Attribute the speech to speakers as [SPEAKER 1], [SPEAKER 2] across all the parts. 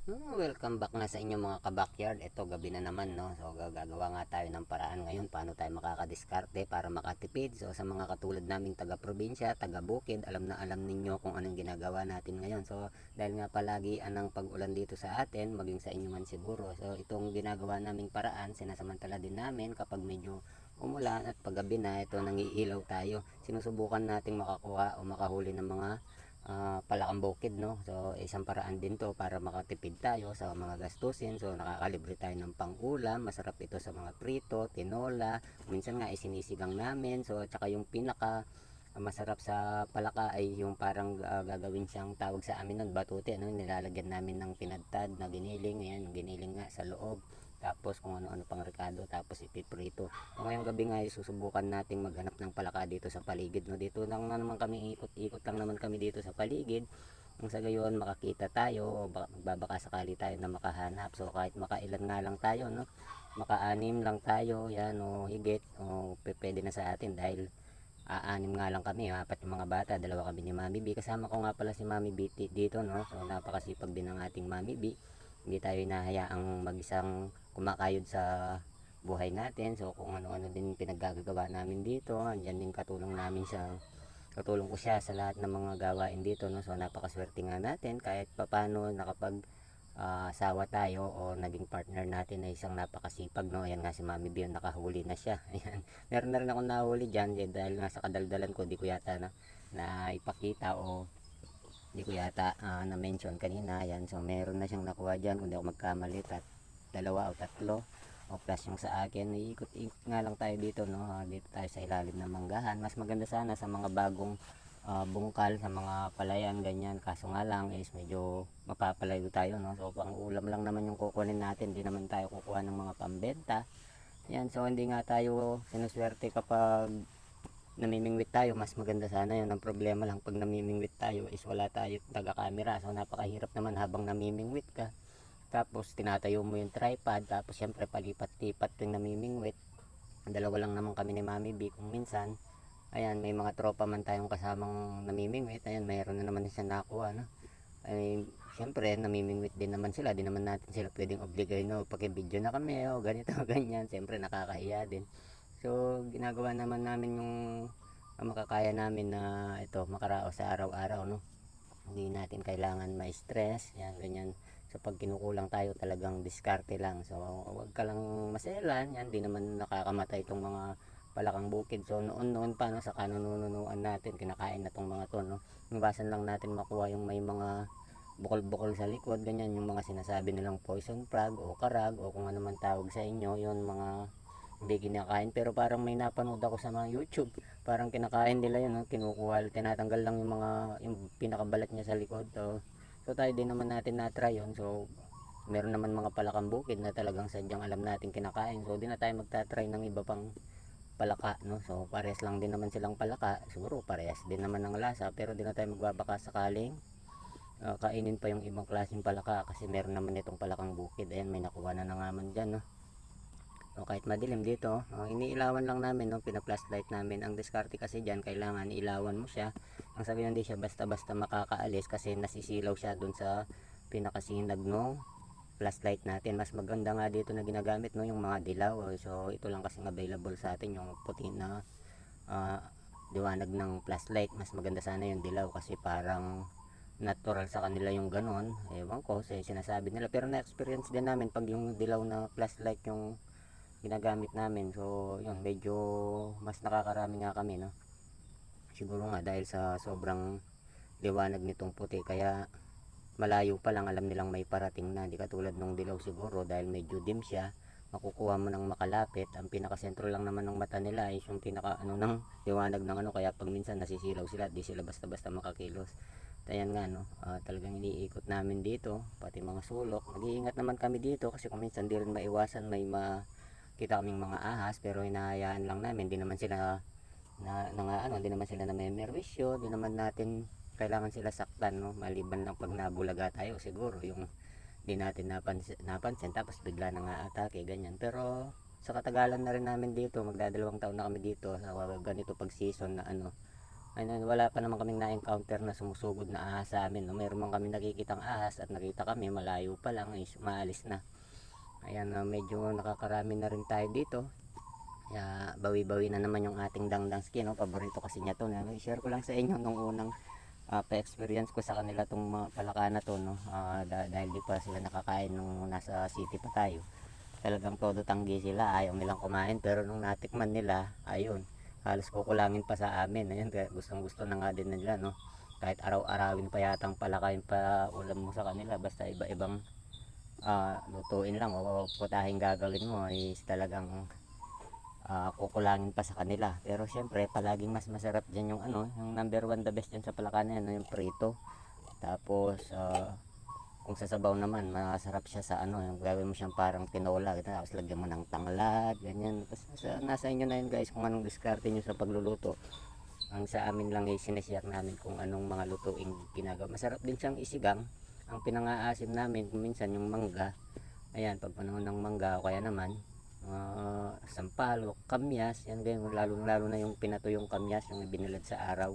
[SPEAKER 1] Welcome back nga sa inyong mga kabakyard. Ito gabi na naman, no. So gagawa nga tayo ng paraan ngayon paano tayo makakadiskarte para makatipid. So sa mga katulad naming taga-probinsya, taga-bukid, alam na alam ninyo kung anong ginagawa natin ngayon. So dahil nga palagi anang pag-ulan dito sa atin, maging sa inyo man siguro. So itong ginagawa naming paraan, sinasamantala din namin kapag medyo umulan at paggabi na, ito nangiilaw tayo. Sinusubukan nating makakuha o makahuli ng mga palakang bukid, no. So isang paraan din to para makatipid tayo sa mga gastusin. So nakakalibre tayo ng pang-ulam, masarap ito sa mga prito, tinola, minsan nga isinisigang namin. So tsaka yung pinaka masarap sa palaka ay yung parang gagawin siyang tawag sa amin nun batute, ano, nilalagyan namin ng pinadtad na giniling. Ayan, giniling nga sa loob, tapos kung ano-ano pang rekado, tapos ipiprito. So ngayong gabi nga susubukan nating maghanap ng palaka dito sa paligid, no. Dito lang na naman kami, ikot-ikot lang naman kami dito sa paligid, kung sa gayon makakita tayo o magbabaka sakali tayo na makahanap. So kahit makailan nga lang tayo, no, maka-anim lang tayo yan o higit, o pwede na sa atin dahil aanim nga lang kami, apat yung mga bata, dalawa kami ni Mami B. Kasama ko nga pala si Mami B dito, no. So napakasipag din ng ating Mami B. Hindi tayo hinahayaang mag-isang kumakayod sa buhay natin. So kung ano-ano din pinaggagawa namin dito, andyan din katulong namin sa katulong ko siya sa lahat ng mga gawain dito, no. So napakaswerte nga natin kahit papano nakapag asawa tayo o naging partner natin na isang napakasipag, no. Ayan nga si Mami B, nakahuli na siya. Ayan, meron na rin ako nahuli dyan dahil nga sa kadaldalan ko, di ko yata na ipakita o di ko yata na mention kanina. Ayan, so meron na siyang nakuha dyan, kung di ako magkamali, dalawa o tatlo o plus yung sa akin. Iikot-ikot nga lang tayo dito, no. Dito tayo sa ilalim ng manggahan. Mas maganda sana sa mga bagong bungkal, sa mga palayan ganyan, kaso nga lang is medyo mapapalayo tayo, no. So pang ulam lang naman yung kukunin natin, di naman tayo kukuha ng mga pambenta. Yan, so hindi nga tayo sinuswerte kapag namimingwit tayo. Mas maganda sana yun. Ang problema lang pag namimingwit tayo is wala tayo taga camera, so napakahirap naman habang namimingwit ka, tapos tinatayo mo yung tripod, tapos syempre palipat-lipat yung namimingwit. Dalawa lang naman kami ni Mami B kung minsan. Ayan, may mga tropa man tayong kasamang namimingwit. Ayan, mayroon na naman siya nakuha, no. Ay syempre namimingwit din naman sila, di naman natin sila pwedeng obligay, no, paki-video na kami o ganito ganyan, syempre nakakahiya din. So ginagawa naman namin yung makakaya namin na ito makaraos sa araw-araw, no. Hindi natin kailangan ma-stress yan ganyan. So pag kinukulang tayo, talagang diskarte lang. So wag ka lang maselan, yan di naman nakakamatay itong mga palakang bukid. So noon pa, no, sa kanununuan natin, kinakain na tong mga to, no. Iwasan lang natin makuha yung may mga bukol-bukol sa likod, ganyan, yung mga sinasabi nilang poison frog o karag o kung ano man tawag sa inyo, yun mga hindi kinakain. Pero parang may napanood ako sa mga YouTube, parang kinakain nila yun, no? Kinukuha, tinatanggal lang yung mga yung pinakabalat niya sa likod. So tayo din naman natin na-try yun. So meron naman mga palakang bukid na talagang sadyang alam natin kinakain, so di na tayo magta-try ng iba pang palaka, no. So parehas lang din naman silang palaka, siguro parehas din naman ng lasa, pero di na tayo magbabaka sakaling kainin pa yung ibang klaseng palaka, kasi meron naman itong palakang bukid. Ayan, may nakuha na naman dyan, no. O kahit madilim dito, iniilawan lang namin, no, pina-flashlight namin. Ang diskarte kasi diyan, kailangan ilawan mo siya. Ang sabi hindi siya basta-basta makakaalis kasi nasisilaw siya dun sa pinakasinag no flashlight natin. Mas maganda nga dito na ginagamit, no, yung mga dilaw. So ito lang kasi available sa atin, yung puti na uh, liwanag ng flashlight. Mas maganda sana yung dilaw kasi parang natural sa kanila yung ganon. Ewan ko sa sinasabi nila, pero na-experience din namin pag yung dilaw na flashlight yung ginagamit namin. So yun, medyo mas nakakarami nga kami, no. Siguro nga dahil sa sobrang liwanag nitong puti, kaya malayo pa lang alam nilang may parating na. Di katulad nung dilaw siguro, dahil medyo dim siya, makukuha mo ng makalapit. Ang pinaka-sentro lang naman ng mata nila is yung pinaka ano ng liwanag ng ano, kaya pag minsan nasisilaw sila, di sila basta-basta makakilos. Ayan nga, no, talagang iniikot namin dito pati mga sulok. Nag-iingat naman kami dito kasi kung minsan di rin maiwasan may kita kaming mga ahas, pero hinahayaan lang namin. Di naman sila di naman sila na may merwisyo, di naman natin kailangan sila saktan, no. Maliban lang pag nabulaga tayo, siguro yung di natin napansin tapos bigla na nga atake ganyan. Pero sa katagalan na rin namin dito, magdadalawang taon na kami dito sa ganito pag season na ano, Ayun, wala pa naman kaming na-encounter na sumusugod na ahas sa amin, no? Meron man kami nakikitang ahas at nakita kami malayo pa lang is umaalis na. Ayan, medyo nakakarami na rin tayo dito. Kaya bawi-bawi na naman yung ating dangdang skin, no? Paborito kasi niya to. I-share ko lang sa inyo nung unang pa-experience ko sa kanila tong mga palaka na to, no? Dahil di pa sila nakakain nung nasa city pa tayo. Talagang todo tanggi sila, ayaw nilang kumain, pero nung natikman nila, ayun, halos kukulangin pa sa amin. Ayun, kaya gustong gusto na nga din nila, no? Kahit araw-arawin pa yatang palakain pa ulam mo sa kanila, basta iba-ibang lutuin lang o putahing gagawin mo is talagang kukulangin pa sa kanila. Pero syempre palaging mas masarap dyan yung ano, yung number one the best dyan sa palaka na yan, yung prito. Tapos kung sa sabaw naman masarap siya sa ano, yung gawin mo siyang parang tinola, tapos lagyan mo ng tanglad, ganyan. Tapos nasa inyo na yun guys kung anong diskarte nyo sa pagluluto. Ang sa amin lang ay sinashare namin kung anong mga lutuing ginagawa. Masarap din siyang isigang. Ang pinangaasim namin kung minsan yung mangga. Ayan, pag panahon ng mangga o kaya naman sampalok, kamyas, yan ganyan, lalo na yung pinatuyong kamyas, yung binilad sa araw.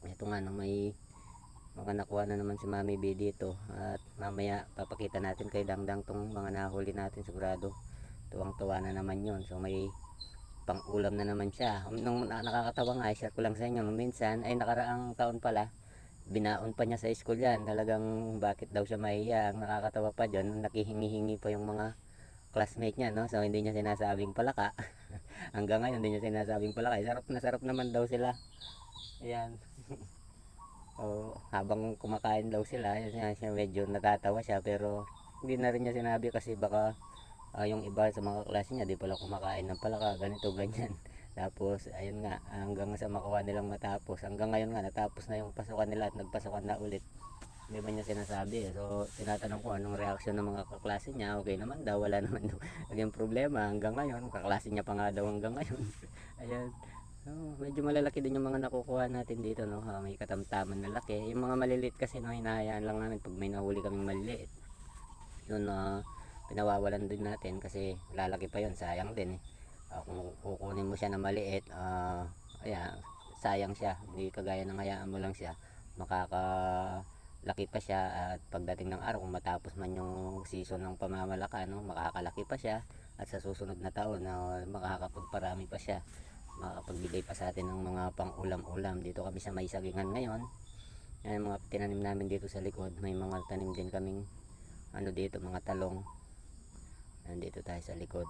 [SPEAKER 1] Ito nga, no, may mga nakuha na naman si Mami B dito at mamaya papakita natin kay Dangdang tong mga nahuli natin, sigurado tuwang tuwa na naman yon. So may pang ulam na naman siya. Nung nakakatawa nga, share ko lang sa inyo, nung minsan ay nakaraang taon pala binaon pa niya sa school yan, talagang bakit daw siya mahiya. Ang nakakatawa pa dyan, nakihingi-hingi pa yung mga classmate niya, no? So hindi niya sinasabing palaka. Hanggang ngayon hindi niya sinasabing palaka. Sarap naman daw sila. Ayan. O, habang kumakain daw sila, siya medyo natatawa siya, pero hindi na rin niya sinabi kasi baka yung iba sa mga klase niya di pala kumakain ng palaka, ganito ganyan. Tapos ayun nga, hanggang sa makuha nilang matapos, hanggang ngayon nga natapos na yung pasukan nila at nagpasukan na ulit, hindi ba niya sinasabi. So tinatanong ko anong reaksyon ng mga kaklase niya, okay naman daw, wala naman daw naging problema hanggang ngayon, kaklase niya pa nga daw hanggang ngayon. Ayan. So, medyo malalaki din yung mga nakukuha natin dito, no? May katamtaman na laki. Yung mga maliliit kasi, no, hinahayaan lang namin pag may nahuli kaming maliliit. Yun, pinawawalan din natin kasi lalaki pa yun, sayang din eh. Kung kukunin mo siya na maliit, ayan, sayang siya. Hindi kagaya ng hayaan mo lang siya, makakalaki pa siya at pagdating ng araw, kung matapos man yung season ng pamamalaka, no, makakalaki pa siya at sa susunod na taon na makakapagparami pa siya, makapagbigay pa sa atin ng mga pang ulam-ulam. Dito kami sa may sagingan ngayon. Yan mga tinanim namin dito sa likod. May mga tanim din kaming ano dito, mga talong. Nandito tayo sa likod.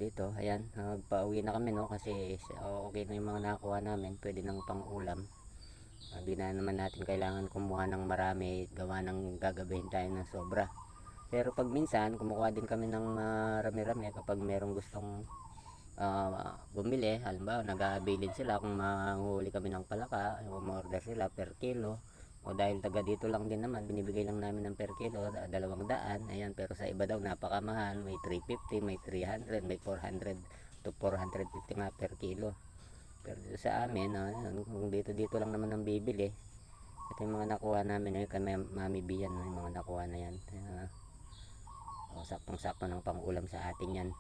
[SPEAKER 1] Dito, ayan, pauwi na kami, no, kasi okay na yung mga nakuha namin, pwede nang pang ulam. Hindi na naman natin kailangan kumuha ng marami, gawa ng gagabihin tayo ng sobra. Pero pag minsan kumukuha din kami ng marami-rami kapag merong gustong bumili. Halimbawa nag-aabilin sila kung manghuli kami ng palaka, umorder sila per kilo, o dahil taga dito lang din naman, binibigay lang namin ng per kilo 200. Ayan, pero sa iba daw napakamahal, may 350, may 300, may 400 to 450 nga per kilo. Pero dito sa amin, kung dito lang naman ang bibili. Ito yung mga nakuha namin kay Mami Bian, yung mga nakuha na yan. Saktong sakto ng pangulam sa atin yan.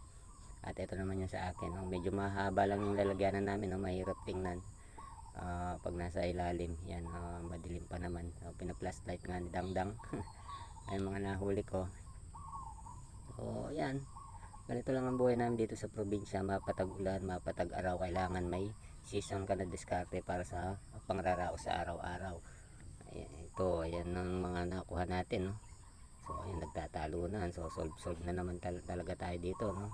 [SPEAKER 1] At ito naman yung sa akin, medyo mahaba lang yung lalagyanan namin, mahirap tingnan pag nasa ilalim yan, madilim pa naman. Pina-flashlight nga ni Dangdang. Ay mga nahuli ko. So yan, ganito lang ang buhay namin dito sa probinsya. Mapatag ulan, mapatag araw, kailangan may season ka na diskarte para sa pangraraos sa araw-araw. Ayan ang mga nakuha natin, no? So ayun, nagtatalunan. So solve na naman talaga tayo dito, no?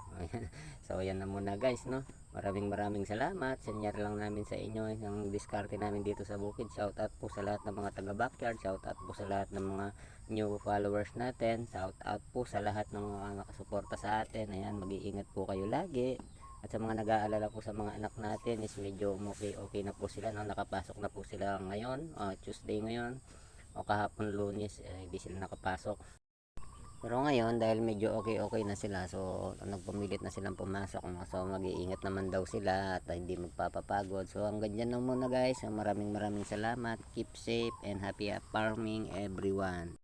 [SPEAKER 1] So ayan na muna guys, no? Maraming salamat. Senior lang namin sa inyo yung diskarte namin dito sa bukid. Shout out po sa lahat ng mga taga backyard. Shout out po sa lahat ng mga new followers natin. Shout out po sa lahat ng mga nakasuporta sa atin. Ayan, mag-iingat po kayo lagi. At sa mga nag-aalala po sa mga anak natin is medyo okay na po sila, no? Nakapasok na po sila ngayon, Tuesday ngayon, o kahapon Lunes, hindi sila nakapasok. Pero ngayon dahil medyo okay na sila, so nagpumilit na silang pumasok, so mag-iingat naman daw sila at hindi magpapapagod. So hanggang dyan na muna guys. So, maraming salamat, keep safe and happy farming everyone.